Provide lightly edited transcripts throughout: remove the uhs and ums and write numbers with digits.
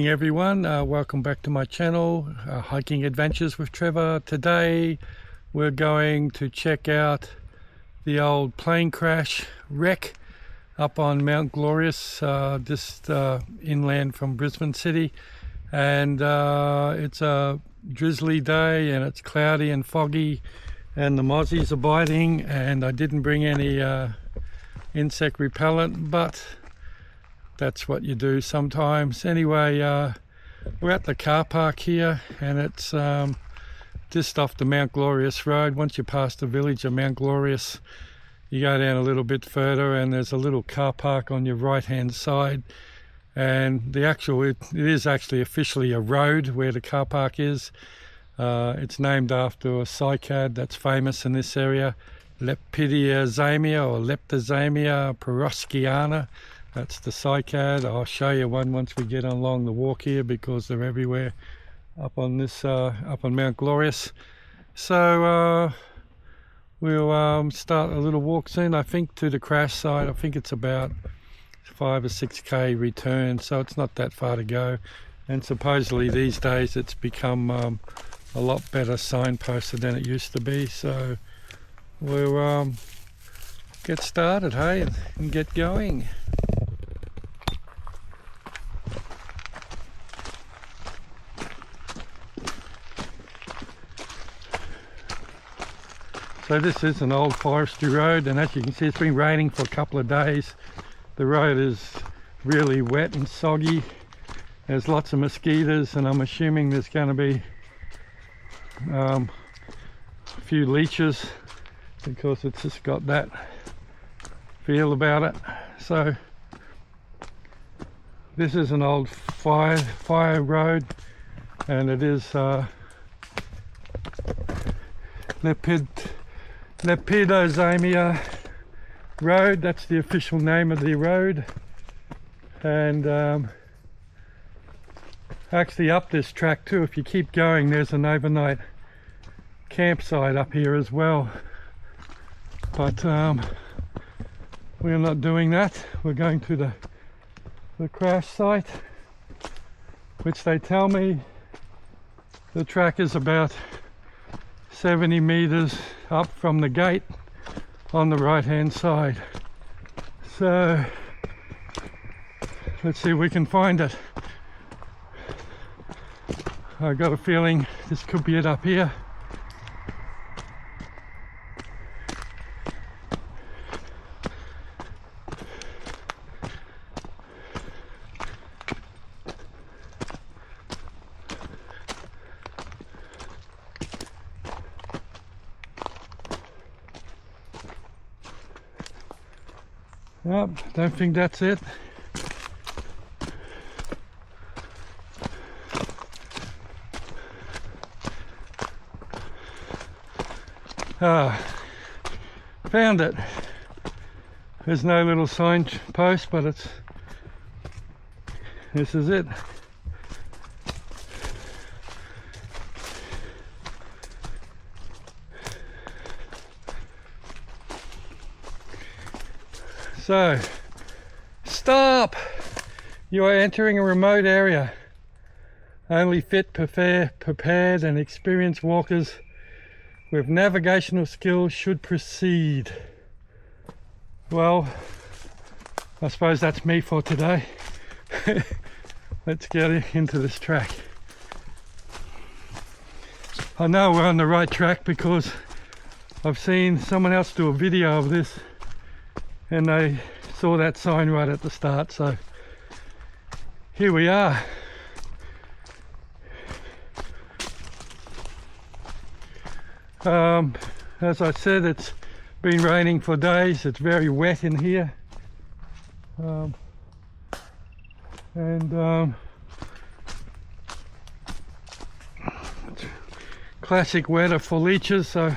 morning everyone, welcome back to my channel, Hiking Adventures with Trevor. Today we're going to check out the old plane crash wreck up on Mount Glorious, just inland from Brisbane City, and it's a drizzly day and it's cloudy and foggy and the mozzies are biting, and I didn't bring any insect repellent, but that's what you do sometimes. Anyway, we're at the car park here, and it's just off the Mount Glorious road. Once you pass the village of Mount Glorious, you go down a little bit further and there's a little car park on your right hand side, and it is actually officially a road where the car park is. It's named after a cycad that's famous in this area, Lepidozamia or Lepidozamia Rd. That's the cycad. I'll show you one once we get along the walk here, because they're everywhere up on this up on Mount Glorious. So we'll start a little walk soon, I think, to the crash site. I think it's about 5 or 6k return, so it's not that far to go, and supposedly these days it's become a lot better signposted than it used to be. So we'll get started, hey, and get going. So this is an old forestry road, and as you can see, it's been raining for a couple of days. The road is really wet and soggy. There's lots of mosquitoes, and I'm assuming there's going to be a few leeches, because it's just got that feel about it. So this is an old fire road, and it is Lepidozamia Rd. That's the official name of the road. And actually up this track too, if you keep going, there's an overnight campsite up here as well. But we're not doing that. We're going to the crash site, which they tell me the track is about 70 meters up from the gate on the right hand side. So let's see if we can find it. I got a feeling this could be it up here. Nope, don't think that's it. Found it. There's no little sign post, but this is it. So, stop! You are entering a remote area. Only fit, prepared and experienced walkers with navigational skills should proceed. Well, I suppose that's me for today. Let's get into this track. I know we're on the right track because I've seen someone else do a video of this, and they saw that sign right at the start, so here we are. As I said, it's been raining for days. It's very wet in here, it's classic weather for leeches, so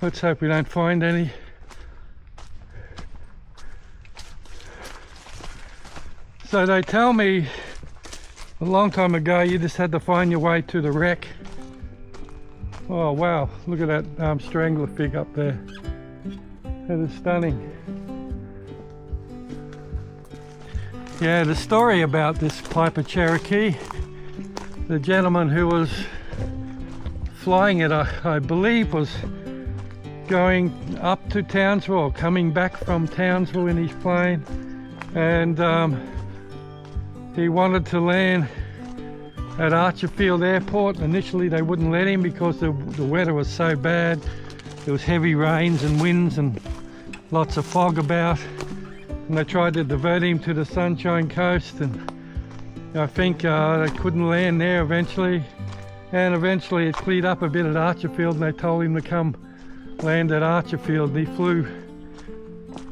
let's hope we don't find any. So they tell me a long time ago you just had to find your way to the wreck. Oh wow, look at that strangler fig up there. That is stunning. Yeah, the story about this Piper Cherokee, the gentleman who was flying it, I believe, was going up to Townsville or coming back from Townsville in his plane, and he wanted to land at Archerfield Airport. Initially they wouldn't let him because the weather was so bad. There was heavy rains and winds and lots of fog about, and they tried to divert him to the Sunshine Coast, and I think they couldn't land there eventually, and eventually it cleared up a bit at Archerfield and they told him to come land at Archerfield. He flew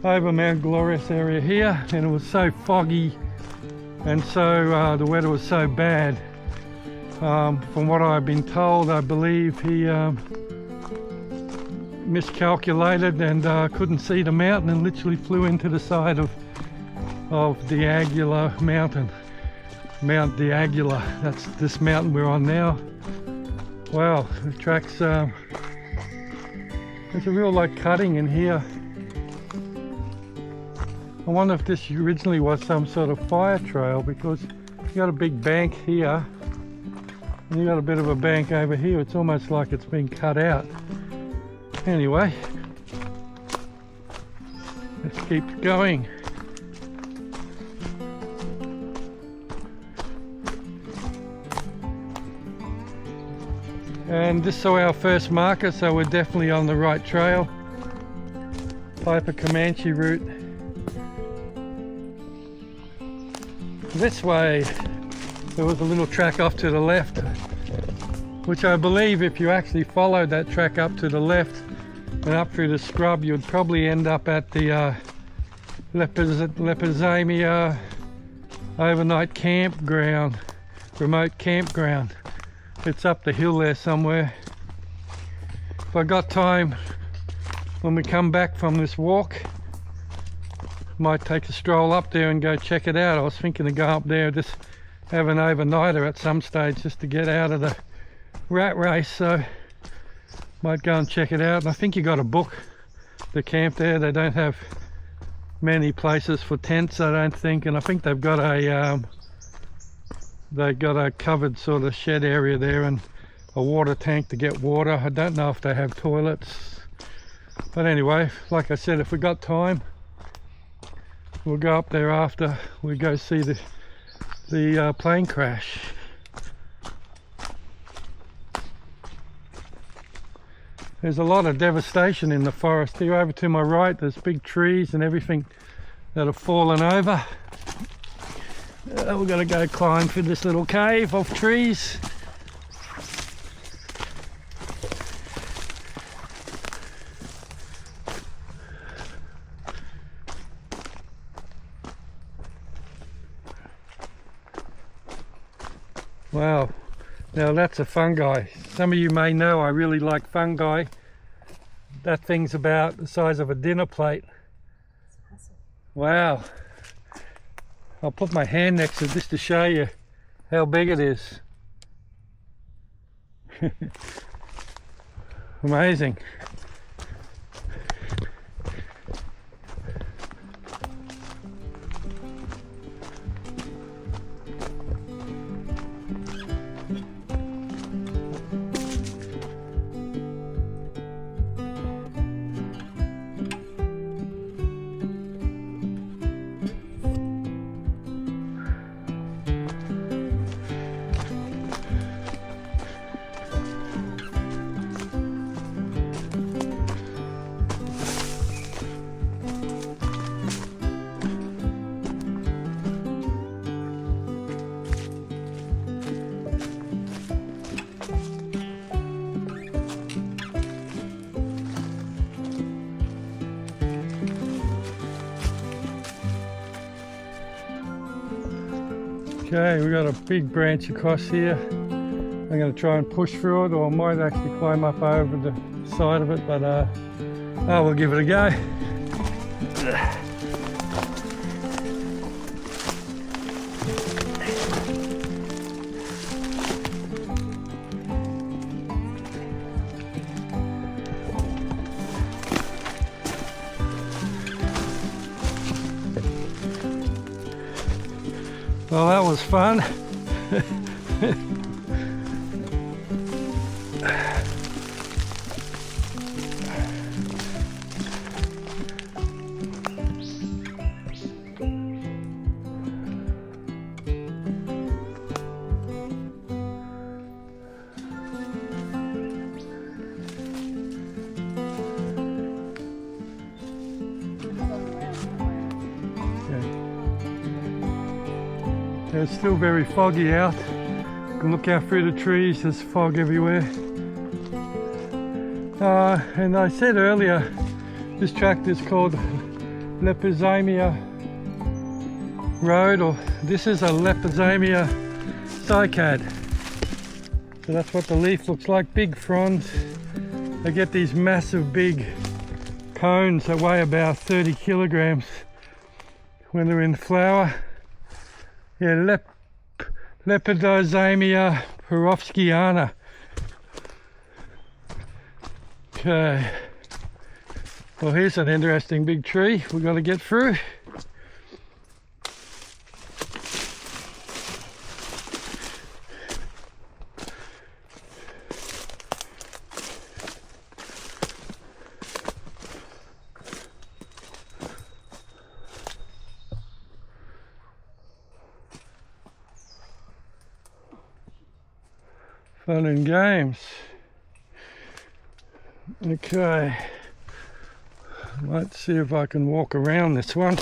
over Mount Glorious area here, and it was so foggy, and so the weather was so bad. From what I've been told, I believe he miscalculated and couldn't see the mountain and literally flew into the side of Diagula mountain. Mount Diagula, that's this mountain we're on now. Wow, the tracks, there's a real like cutting in here. I wonder if this originally was some sort of fire trail, because you got a big bank here and you got a bit of a bank over here. It's almost like it's been cut out. Anyway, let's keep going. And this is our first marker, so we're definitely on the right trail. Piper Comanche route. This way there was a little track off to the left, which I believe if you actually followed that track up to the left and up through the scrub, you'd probably end up at the Lepidozamia overnight campground, remote campground. It's up the hill there somewhere. If I got time when we come back from this walk, might take a stroll up there and go check it out. I was thinking to go up there, just have an overnighter at some stage just to get out of the rat race, so might go and check it out. And I think you got to book the camp there. They don't have many places for tents, I don't think, and I think they've got a covered sort of shed area there and a water tank to get water. I don't know if they have toilets, but anyway, like I said, if we got time, we'll go up there after we go see the plane crash. There's a lot of devastation in the forest here. Over to my right, there's big trees and everything that have fallen over. We're going to go climb through this little cave of trees. Wow, now that's a fungi. Some of you may know I really like fungi. That thing's about the size of a dinner plate. Wow. I'll put my hand next to it just to show you how big it is. Amazing. Okay, we got a big branch across here. I'm going to try and push through it, or I might actually climb up over the side of it, but we'll give it a go. Well, that was fun. It's still very foggy out. You can look out through the trees, there's fog everywhere. And I said earlier, this tract is called Lepidozamia Rd, or this is a Lepidozamia cycad. So that's what the leaf looks like, big fronds. They get these massive big cones that weigh about 30 kilograms when they're in flower. Yeah, Lepidozamia Rd. Okay. Well, here's an interesting big tree we've got to get through. Fun and games. Okay, let's see if I can walk around this one.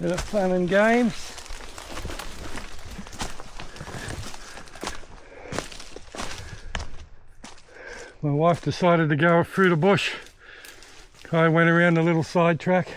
Bit of fun and games. My wife decided to go through the bush. I went around a little side track.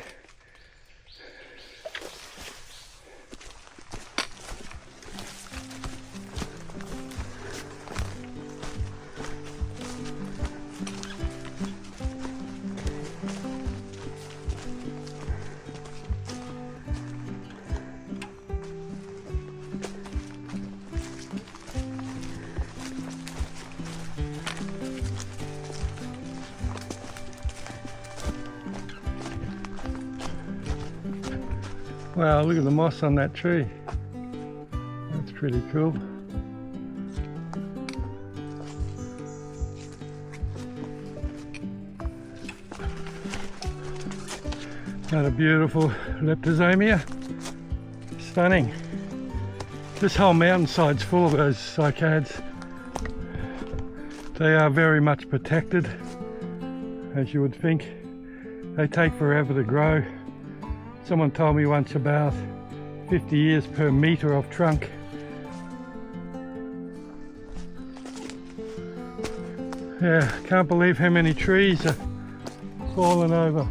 Wow, look at the moss on that tree. That's pretty cool. Got a beautiful Lepidozamia. Stunning. This whole mountainside's full of those cycads. They are very much protected, as you would think. They take forever to grow. Someone told me once about 50 years per metre of trunk. Yeah, can't believe how many trees are falling over.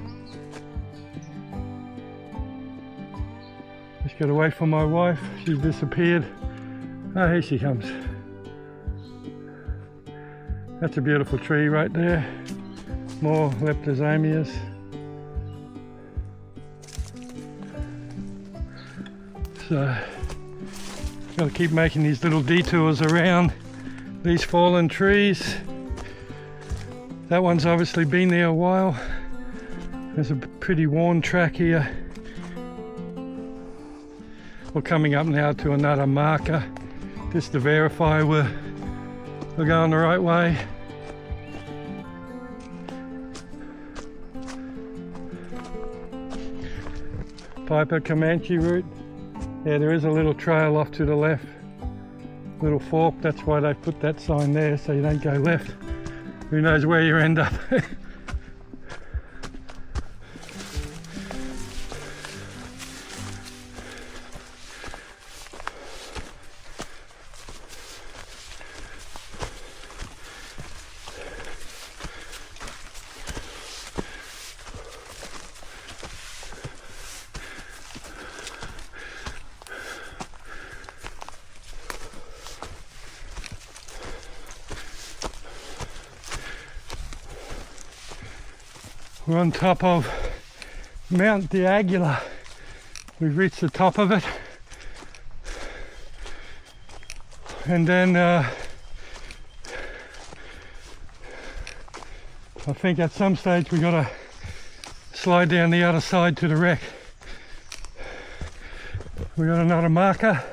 Just got away from my wife, she's disappeared. Oh, here she comes. That's a beautiful tree right there. More Lepidozamias. So, got to keep making these little detours around these fallen trees. That one's obviously been there a while. There's a pretty worn track here. We're coming up now to another marker just to verify we're going the right way. Piper Comanche route. Yeah, there is a little trail off to the left, little fork. That's why they put that sign there, so you don't go left. Who knows where you end up. We're on top of Mount.The. We've reached the top of it, and then I think at some stage we got to slide down the other side to the wreck. We got another marker.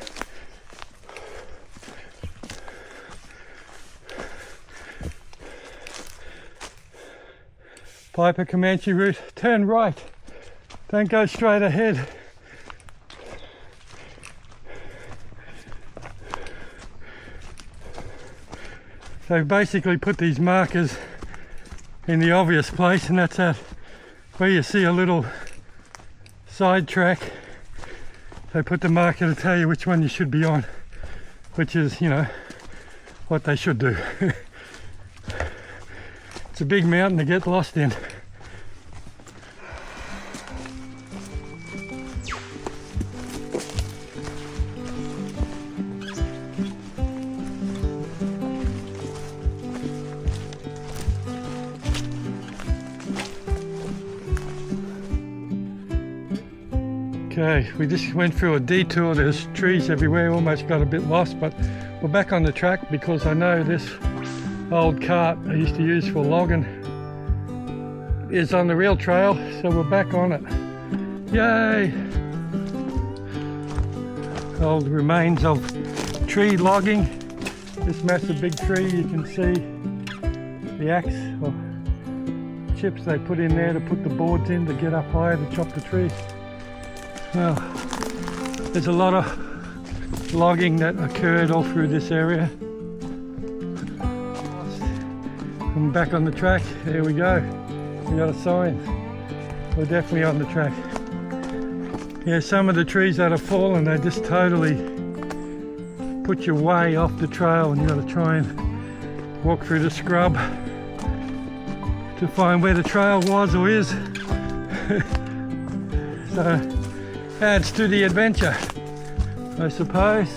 Piper Comanche route, turn right, don't go straight ahead. They've basically put these markers in the obvious place, and that's at where you see a little side track. They put the marker to tell you which one you should be on, which is, you know, what they should do. It's a big mountain to get lost in. Okay, we just went through a detour. There's trees everywhere, almost got a bit lost, but we're back on the track because I know this old cart I used to use for logging is on the real trail, so we're back on it. Yay! Old remains of tree logging. This massive big tree, you can see the axe or chips they put in there to put the boards in to get up higher to chop the tree. Well, there's a lot of logging that occurred all through this area. I'm back on the track. There we go. We got a sign. We're definitely on the track. Yeah, some of the trees that have fallen, they just totally put you way off the trail, and you got to try and walk through the scrub to find where the trail was or is. So adds to the adventure, I suppose.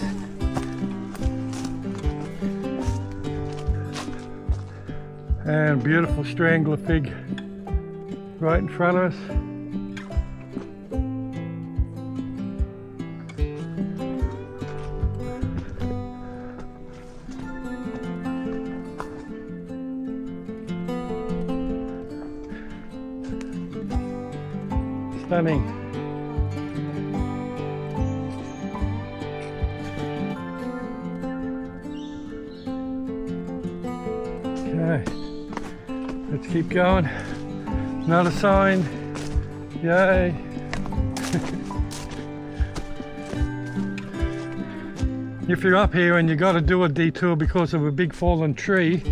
And beautiful strangler fig right in front of us. Stunning. Okay, let's keep going. Another sign. Yay. If you're up here and you got to do a detour because of a big fallen tree,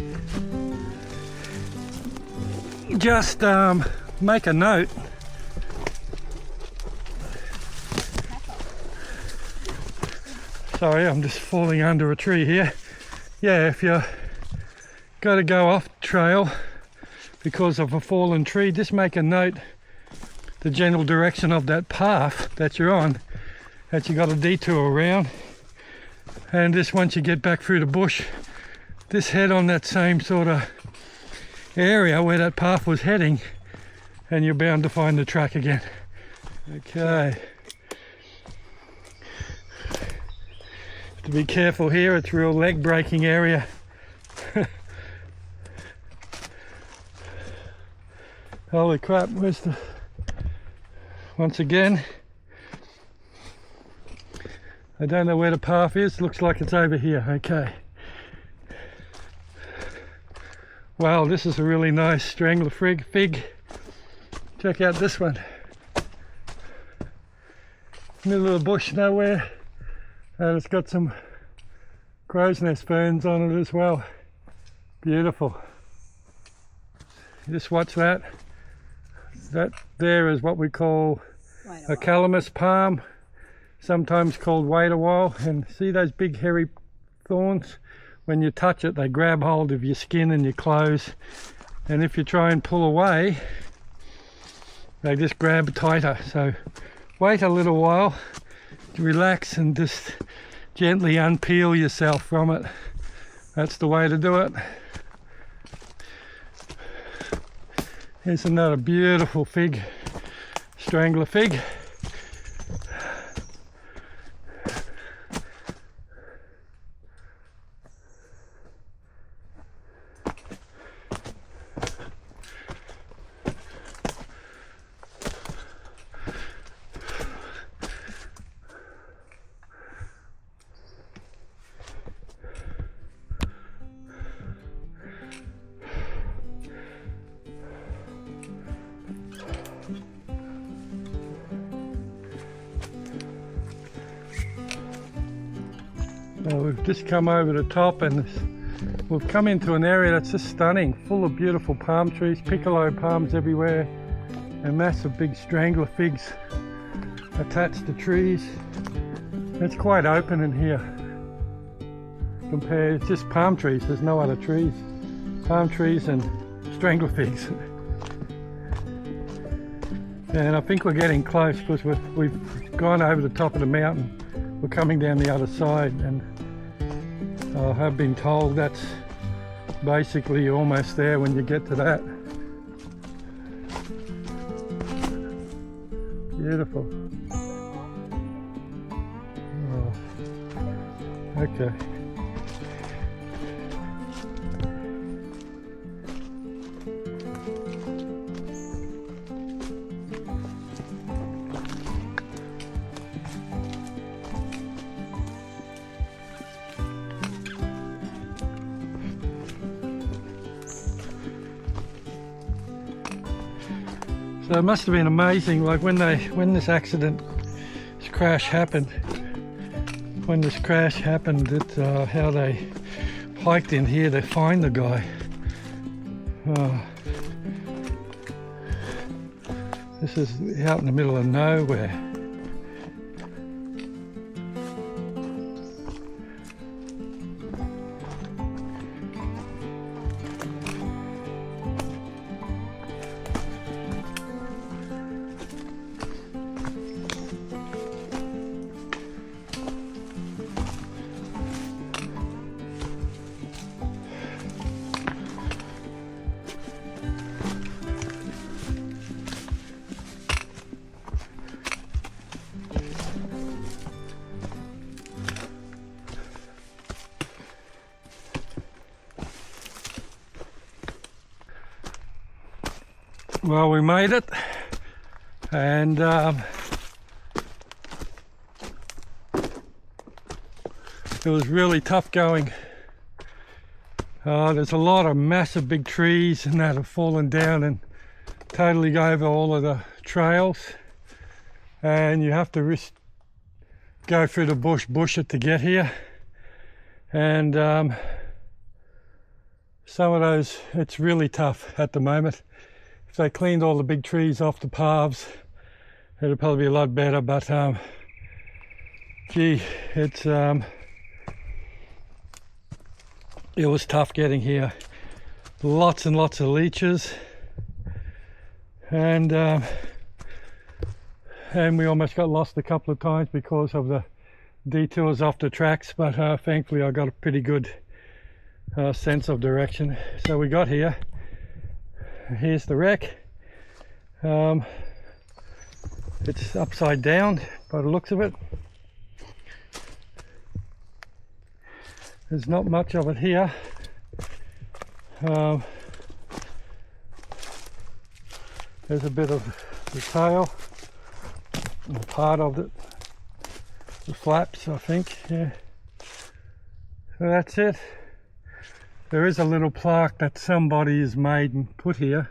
just make a note. Sorry, I'm just falling under a tree here. Yeah, if you got to go off trail because of a fallen tree, just make a note the general direction of that path that you're on, that you got a detour around, and just once you get back through the bush, just head on that same sort of area where that path was heading, and you're bound to find the track again. Okay, have to be careful here, it's a real leg breaking area. Holy crap, where's the... Once again, I don't know where the path is, looks like it's over here. Okay. Wow, this is a really nice strangler fig. Check out this one. Middle of the bush, nowhere. And it's got some crow's nest ferns on it as well. Beautiful. Just watch that. That there is what we call a Calamus Palm, sometimes called wait a while. And see those big hairy thorns? When you touch it, they grab hold of your skin and your clothes. And if you try and pull away, they just grab tighter. So wait a little while, relax, and just gently unpeel yourself from it. That's the way to do it. Here's another beautiful fig, strangler fig. We've just come over the top and we've come into an area that's just stunning, full of beautiful palm trees, piccolo palms everywhere, and massive big strangler figs attached to trees. It's quite open in here. It's just palm trees, there's no other trees. Palm trees and strangler figs. And I think we're getting close because we've gone over the top of the mountain. We're coming down the other side, and I have been told that's basically almost there when you get to that. Beautiful. Oh, okay. So it must have been amazing, like when this crash happened, how they hiked in here to find the guy. This is out in the middle of nowhere. Well, we made it, and it was really tough going. There's a lot of massive big trees and that have fallen down and totally go over all of the trails, and you have to go through the bush it to get here. And some of those, it's really tough at the moment. If they cleaned all the big trees off the paths, it'd probably be a lot better, but gee, it was tough getting here. Lots and lots of leeches, and we almost got lost a couple of times because of the detours off the tracks, but thankfully I got a pretty good sense of direction. So we got here. Here's the wreck. It's upside down by the looks of it. There's not much of it here. There's a bit of the tail, or part of it, the flaps, I think. Yeah. So that's it. There is a little plaque that somebody has made and put here.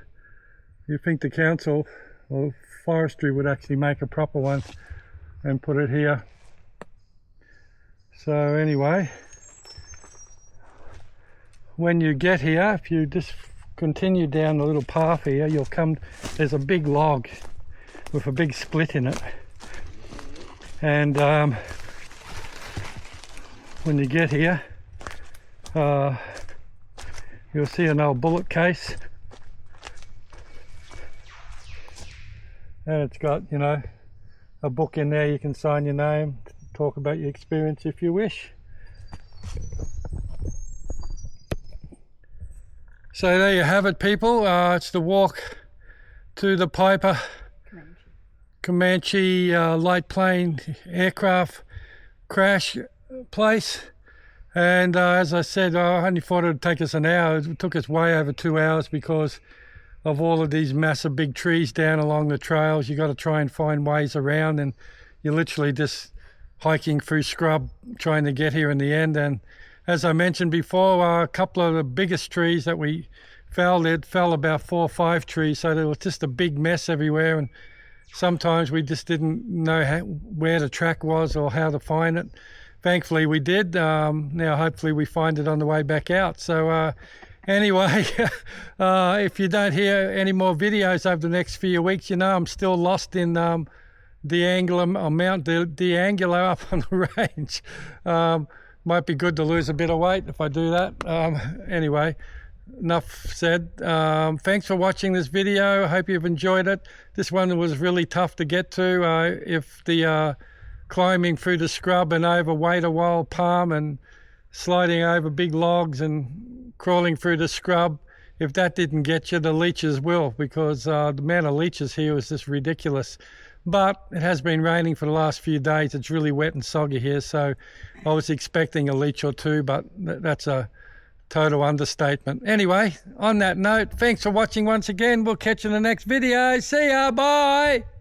You think the council or forestry would actually make a proper one and put it here. So anyway, when you get here, if you just continue down the little path here, you'll come, there's a big log with a big split in it. And when you get here, you'll see an old bullet case, and it's got, you know, a book in there. You can sign your name, talk about your experience if you wish. So there you have it, people. It's the walk to the Piper Comanche light plane aircraft crash place. And as I said, I only thought it would take us an hour. It took us way over 2 hours because of all of these massive big trees down along the trails. You got to try and find ways around, and you're literally just hiking through scrub trying to get here in the end. And as I mentioned before, a couple of the biggest trees that we fell, it fell about 4 or 5 trees, so there was just a big mess everywhere, and sometimes we just didn't know where the track was or how to find it. Thankfully we did. Now hopefully we find it on the way back out. So anyway, if you don't hear any more videos over the next few weeks, you know I'm still lost in Mount D'Angelo up on the range. Might be good to lose a bit of weight if I do that. Anyway, enough said. Thanks for watching this video. I hope you've enjoyed it. This one was really tough to get to. If the climbing through the scrub and over Wader wild palm and sliding over big logs and crawling through the scrub, if that didn't get you, the leeches will, because the amount of leeches here is just ridiculous. But it has been raining for the last few days. It's really wet and soggy here, so I was expecting a leech or two, but that's a total understatement. Anyway, on that note, thanks for watching once again. We'll catch you in the next video. See ya, bye!